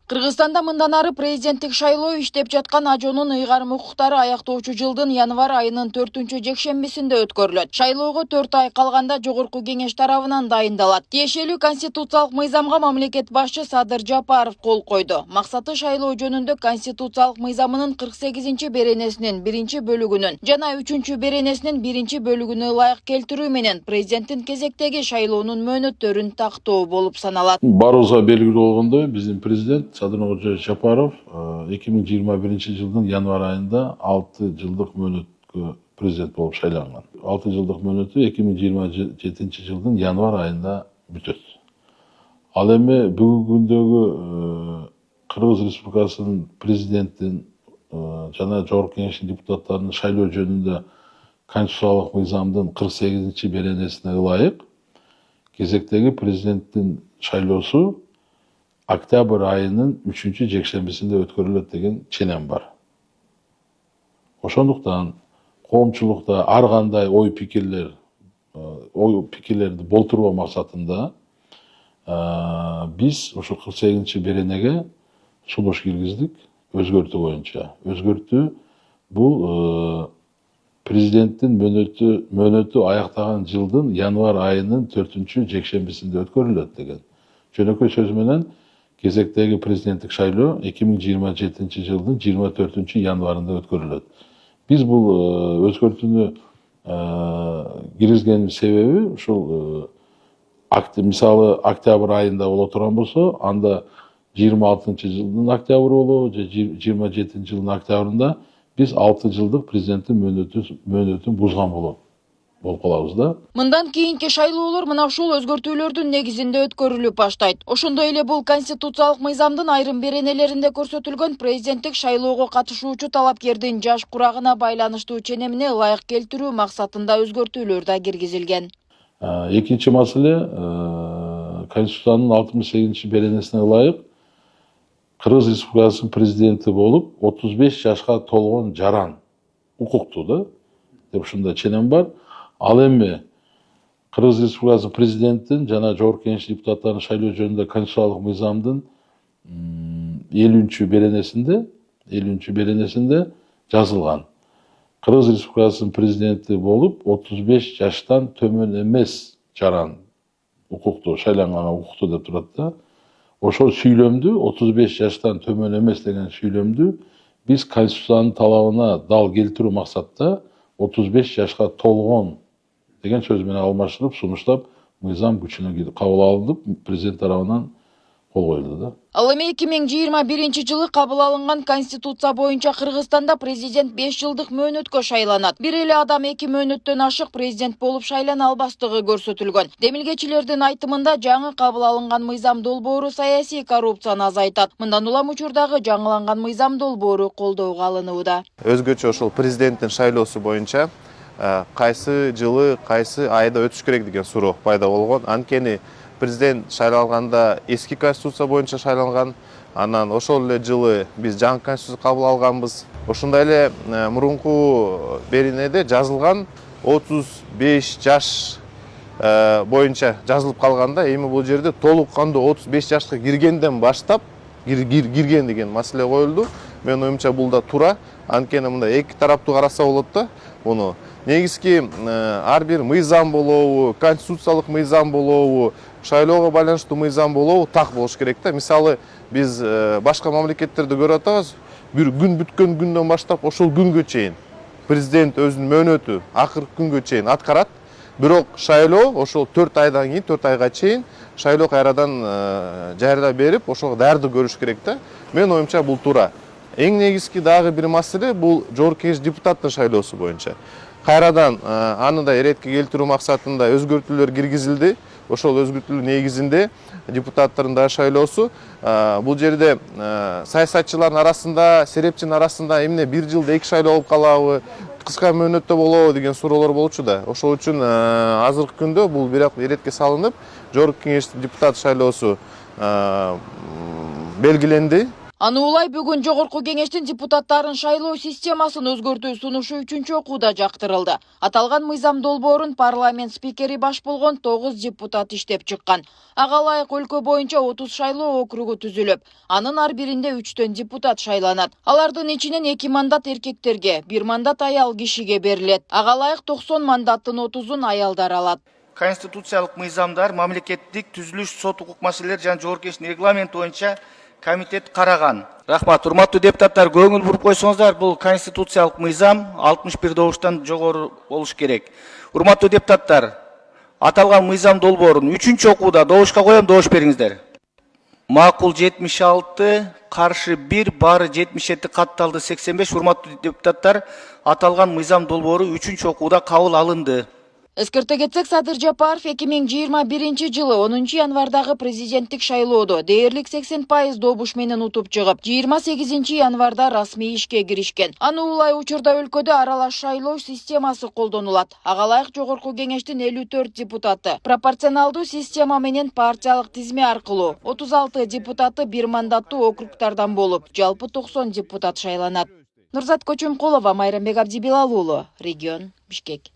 Кыргызстанда мындан ары президенттик шайлоо иштеп жаткан ажонун ыйгарым укуктары аяктоочу жылдын январь айынын 4-жекшембисинде өткөрүлөт. Шайлоого 4 ай калганда жогорку кеңеш тарабынан дайындалат. Тиешелүү конституциялык мыйзамга мамлекет башчы Садыр Жапаров кол койду. Максаты шайлоо жөнүндө конституциялык мыйзамынын 48-беренесинин 1-бөлүгүнүн жана 3-беренесинин 1-бөлүгүнө ылайык келтирүү менен президенттин кезектеги шайлоонун мөөнөттөрүн тактоо болуп саналат. Баарыбызга белгилүү болгондой, биздин президент Садыр Жапаров 2021 жылдын январь айында 6 жылдык мөөнөткө президент болуп шайланган. 6 жылдык мөөнөтү 2027 жылдын январь айында бүтөт. Ал эми бүгүнкү күндөгү Кыргыз Республикасынын президентин жана Жогорку Кеңештин депутаттарынын шайлоо жөнүндө конституциялык мыйзамдын 48-беренесине ылайык кезектеги президенттин шайлоосу октябрь айынын 3-жекшембисинде өткөрүлөт деген ченем бар. Ошондуктан коомчулукта ар кандай ой пикирлерди болтурбоо максатында биз ошо 48-беренеге сунуш киргиздик өзгөртүү боюнча. Өзгөртүү бул президенттин мөөнөтү аяктаган жылдын январь айынын 4-жекшембисинде өткөрүлөт деген. Жөнөкөй сөз менен кезектеги президенттик шайлоо 2027 жылдын 24 январында өткөрүлөт. Биз бул өзгөртүүнү киргизген себеби ушул мисалы октябрь айында боло турган болсо, анда 26 жылдын октябрь болобу же 27 жылдын октябрында биз 6 жылдык президенттин мөөнөтүн бузган болуп калабыз да. Мындан кийинки шайлоолор мына ушул өзгөртүүлөрдүн негизинде өткөрүлүп баштайт. Ошондой эле бул конституциялык мыйзамдын айрым беренелеринде көрсөтүлгөн президенттик шайлоого катышуучу талапкердин жаш курагына байланыштуу ченемине ылайык келтирүү максатында өзгөртүүлөр да киргизилген. Экинчи маселе Конституциянын 68-беренесине ылайык Кыргыз Республикасынын президенти болуп 35 жашка толгон жаран укуктуу да деп ушундай ченем бар. Ал эми Кыргыз Республикасынын президенттин жана Жогорку Кеңеш депутаттарынын шайлоо жөнүндө конституциялык мыйзамдын 50-беренесинде жазылган. Кыргыз Республикасынын президенти болуп 35 жаштан төмөн эмес жаран укуктуу, шайланганга укуктуу деп турат да. Ошол сүйлөмдү 35 жаштан төмөн эмес деген сүйлөмдү биз конституциянын талабына дал келтирүү максатта 35 жашка толгон деген сөз менен алмаштырып, сунуштап, мыйзам күчүнө кабыл алынып, президент тарабынан кол коюлду да. Ал эми 2021 жылы кабыл алынган конституция боюнча Кыргызстанда президент 5 жылдык мөөнөткө шайланат. Бир эле адам 2 мөөнөттөн ашык президент болуп шайлана албастыгы көрсөтүлгөн. Демилгечилердин айтымында жаңы кабыл алынган мыйзам долбоору саясий коррупцияны азайтат. Мындан улам учурдагы жаңыланган мыйзам долбоору колдоого алынууда. Өзгөчө ошол президенттин шайлоосу боюнча кайсы жылы, кайсы айда өтүш керек деген суроо пайда болгон. Анткени президент шайланганда эски конституция боюнча шайланган, анан ошол эле жылы биз жаңы конституция кабыл алганбыз. Ошондой эле мурунку беренеде жазылган 35 жаш боюнча жазылып калганда, эми бул жерде толук кандуу 35 жашка киргенден баштап кирген деген маселе коюлду. Менин оюмча бул да туура. Анткени мында эки тараптуу караса болот да муну. Негизги ар бир мыйзам болобу, конституциялык мыйзам болобу, шайлоого байланыштуу мыйзам болобу так болуш керек да. Мисалы биз башка мамлекеттерде көрүп атабыз, бир күн бүткөн күндөн баштап ошол күнгө чейин президент өзүнүн мөөнөтү акыркы күнгө чейин аткарат. Бирок шайлоо ошол 4 айдан кийин, 4 айга чейин шайлоо кайрадан жарыялап берип, ошого даярдык көрүш керек да. Менин оюмча бул туура. Эң негизги дагы бир маселе бул Жогорку Кеңеш депутаттын шайлоосу боюнча. Кайрадан аны да эретке келтирүү максатында өзгөртүүлөр киргизилди. Ошол өзгөртүүлөр негизинде депутаттардын да шайлоосу. Бул жерде саясатчылардын арасында, серепчинин арасында эмне бир жылда 2 шайлоо болуп калабы, кыска мөөнөттө болобу деген суроолор болчу да. Ошол үчүн азыркы күндө бул бирок эретке салынып, Жогорку Кеңештин депутат шайлоосу белгиленди. Аны улай бүгүн жогорку кеңештин депутаттарын шайлоо системасын өзгөртүү сунушу 3-чү окууда жактырылды. Аталган мыйзам долбоорун парламент спикери баш болгон 9 депутат иштеп чыккан. Ага ылайык өлкө боюнча 30 шайлоо округу түзүлүп, анын ар биринде 3төн депутат шайланат. Алардын ичинен 2 мандат эркектерге, 1 мандат аял кишиге берилет. Ага ылайык 90 мандаттын 30-ун аялдар алат. Конституциялык мыйзамдар, мамлекеттик түзүлүш, сот укук маселелери жана жогорку кеңештин регламенти боюнча комитет караган. Рахмат, урматтуу депутаттар, көңүл буруп койсоңуздар, бул конституциялык мыйзам 61 добуштан жогору болуш керек. Урматтуу депутаттар, аталган мыйзам долбоорун 3-чү окууда добушка коем, добуш бериңиздер. Макул 76, каршы 1, баары 77 катталды 85. Урматтуу депутаттар, аталган мыйзам долбоору 3-чү окууда кабыл алынды. Эскерте кетсек, Садыр Жапаров 2021 жылы 10 январдагы президенттик шайлоодо дээрлик 80% добуш менен утуп чыгып, 28 январда расмий ишке киришкен. Аны улай учурда өлкөдө аралаш шайлоо системасы колдонулат. Ага ылайык жогорку кеңештин 54 депутаты пропорционалдуу система менен партиялык тизме аркылуу 36 депутаты 1 мандаттуу округтардан болуп, жалпы 90 депутат шайланат. Нурзат Көчөмкулова, Майрамбек Абдибилал уулу, Регион, Бишкек.